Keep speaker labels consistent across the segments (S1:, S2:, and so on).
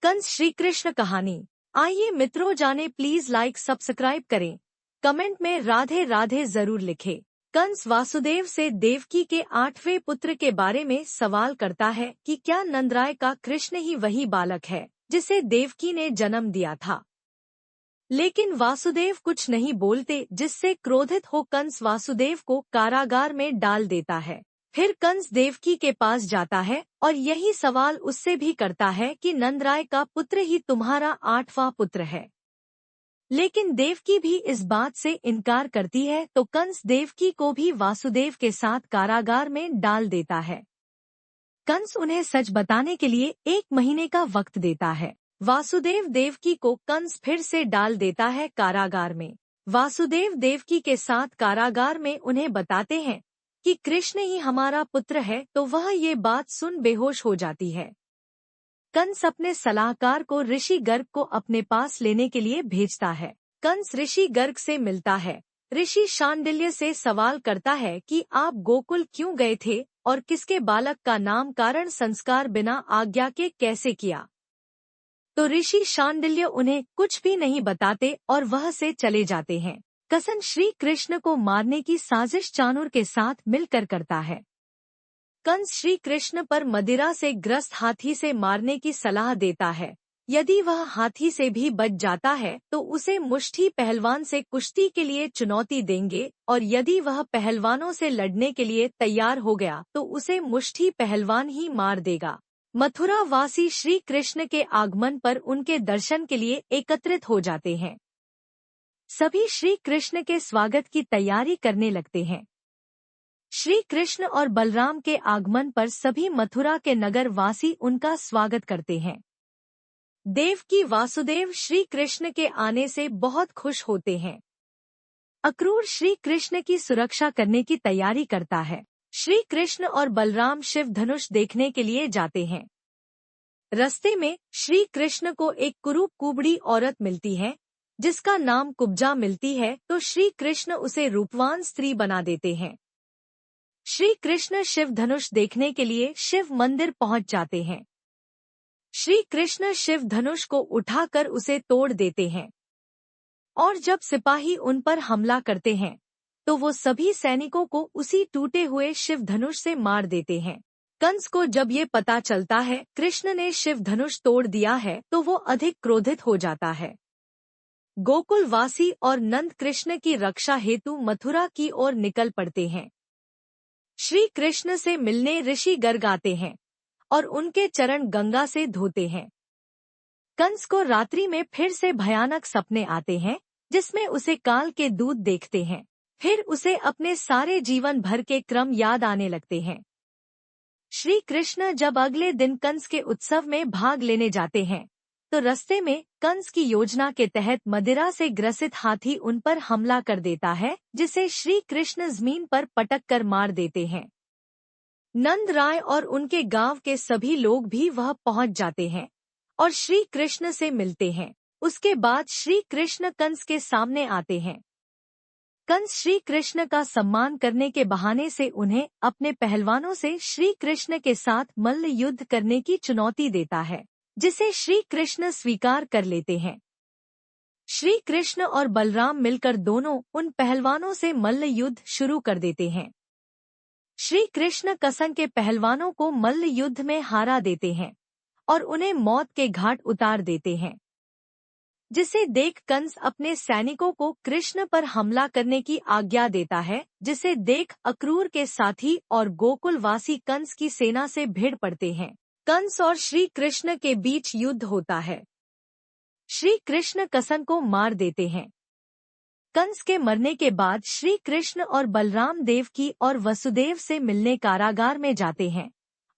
S1: कंस श्री कृष्ण कहानी। आइए मित्रों जाने, प्लीज लाइक सब्सक्राइब करें, कमेंट में राधे राधे जरूर लिखें। कंस वासुदेव से देवकी के 8वें पुत्र के बारे में सवाल करता है कि क्या नंदराय का कृष्ण ही वही बालक है जिसे देवकी ने जन्म दिया था। लेकिन वासुदेव कुछ नहीं बोलते, जिससे क्रोधित हो कंस वासुदेव को कारागार में डाल देता है। फिर कंस देवकी के पास जाता है और यही सवाल उससे भी करता है कि नंदराय का पुत्र ही तुम्हारा 8वां पुत्र है। लेकिन देवकी भी इस बात से इनकार करती है, तो कंस देवकी को भी वासुदेव के साथ कारागार में डाल देता है। कंस उन्हें सच बताने के लिए 1 महीने का वक्त देता है। वासुदेव देवकी को कंस फिर से डाल देता है कारागार में। वासुदेव देवकी के साथ कारागार में उन्हें बताते हैं कि कृष्ण ही हमारा पुत्र है, तो वह ये बात सुन बेहोश हो जाती है। कंस अपने सलाहकार को ऋषि गर्ग को अपने पास लेने के लिए भेजता है। कंस ऋषि गर्ग से मिलता है। ऋषि शांडिल्य से सवाल करता है कि आप गोकुल क्यों गए थे और किसके बालक का नाम कारण संस्कार बिना आज्ञा के कैसे किया। तो ऋषि शांडिल्य उन्हें कुछ भी नहीं बताते और वह से चले जाते हैं। कसन श्री कृष्ण को मारने की साजिश चाणूर के साथ मिलकर करता है। कंस श्री कृष्ण पर मदिरा से ग्रस्त हाथी से मारने की सलाह देता है। यदि वह हाथी से भी बच जाता है तो उसे मुष्ठी पहलवान से कुश्ती के लिए चुनौती देंगे, और यदि वह पहलवानों से लड़ने के लिए तैयार हो गया तो उसे मुष्ठी पहलवान ही मार देगा। मथुरा वासी श्री कृष्ण के आगमन पर उनके दर्शन के लिए एकत्रित हो जाते हैं। सभी श्री कृष्ण के स्वागत की तैयारी करने लगते हैं। श्री कृष्ण और बलराम के आगमन पर सभी मथुरा के नगर वासी उनका स्वागत करते हैं। देवकी वासुदेव श्री कृष्ण के आने से बहुत खुश होते हैं। अक्रूर श्री कृष्ण की सुरक्षा करने की तैयारी करता है। श्री कृष्ण और बलराम शिव धनुष देखने के लिए जाते हैं। रास्ते में श्री कृष्ण को एक कुरूप कुबड़ी औरत मिलती है जिसका नाम कुब्जा मिलती है, तो श्री कृष्ण उसे रूपवान स्त्री बना देते हैं। श्री कृष्ण शिव धनुष देखने के लिए शिव मंदिर पहुंच जाते हैं। श्री कृष्ण शिव धनुष को उठाकर उसे तोड़ देते हैं, और जब सिपाही उन पर हमला करते हैं तो वो सभी सैनिकों को उसी टूटे हुए शिव धनुष से मार देते हैं। कंस को जब ये पता चलता है कृष्ण ने शिव धनुष तोड़ दिया है तो वो अधिक क्रोधित हो जाता है। गोकुलवासी और नंद कृष्ण की रक्षा हेतु मथुरा की ओर निकल पड़ते हैं। श्री कृष्ण से मिलने ऋषि गर्ग आते हैं और उनके चरण गंगा से धोते हैं। कंस को रात्रि में फिर से भयानक सपने आते हैं जिसमें उसे काल के दूत देखते हैं। फिर उसे अपने सारे जीवन भर के क्रम याद आने लगते हैं। श्री कृष्ण जब अगले दिन कंस के उत्सव में भाग लेने जाते हैं तो रास्ते में कंस की योजना के तहत मदिरा से ग्रसित हाथी उन पर हमला कर देता है, जिसे श्री कृष्ण जमीन पर पटक कर मार देते हैं। नंद राय और उनके गांव के सभी लोग भी वह पहुंच जाते हैं और श्री कृष्ण से मिलते हैं। उसके बाद श्री कृष्ण कंस के सामने आते हैं। कंस श्री कृष्ण का सम्मान करने के बहाने से उन्हें अपने पहलवानों से श्री कृष्ण के साथ मल्ल युद्ध करने की चुनौती देता है, जिसे श्री कृष्ण स्वीकार कर लेते हैं। श्री कृष्ण और बलराम मिलकर दोनों उन पहलवानों से मल्ल युद्ध शुरू कर देते हैं। श्री कृष्ण कसन के पहलवानों को मल्ल युद्ध में हारा देते हैं और उन्हें मौत के घाट उतार देते हैं, जिसे देख कंस अपने सैनिकों को कृष्ण पर हमला करने की आज्ञा देता है, जिसे देख अक्रूर के साथी और गोकुलवासी कंस की सेना से भिड़ पड़ते हैं। कंस और श्री कृष्ण के बीच युद्ध होता है। श्री कृष्ण कसन को मार देते हैं। कंस के मरने के बाद श्री कृष्ण और बलराम देवकी और वसुदेव से मिलने कारागार में जाते हैं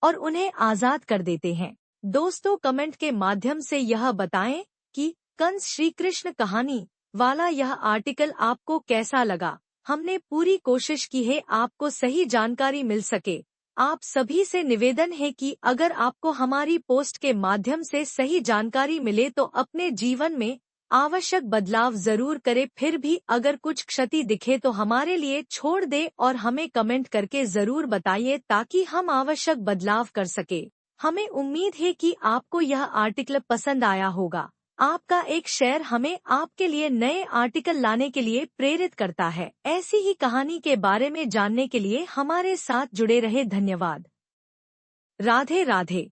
S1: और उन्हें आजाद कर देते हैं। दोस्तों, कमेंट के माध्यम से यह बताएं कि कंस श्री कृष्ण कहानी वाला यह आर्टिकल आपको कैसा लगा। हमने पूरी कोशिश की है आपको सही जानकारी मिल सके। आप सभी से निवेदन है कि अगर आपको हमारी पोस्ट के माध्यम से सही जानकारी मिले तो अपने जीवन में आवश्यक बदलाव जरूर करें। फिर भी अगर कुछ क्षति दिखे तो हमारे लिए छोड़ दे और हमें कमेंट करके जरूर बताइए ताकि हम आवश्यक बदलाव कर सके। हमें उम्मीद है कि आपको यह आर्टिकल पसंद आया होगा। आपका एक शेयर हमें आपके लिए नए आर्टिकल लाने के लिए प्रेरित करता है। ऐसी ही कहानी के बारे में जानने के लिए हमारे साथ जुड़े रहे। धन्यवाद। राधे राधे।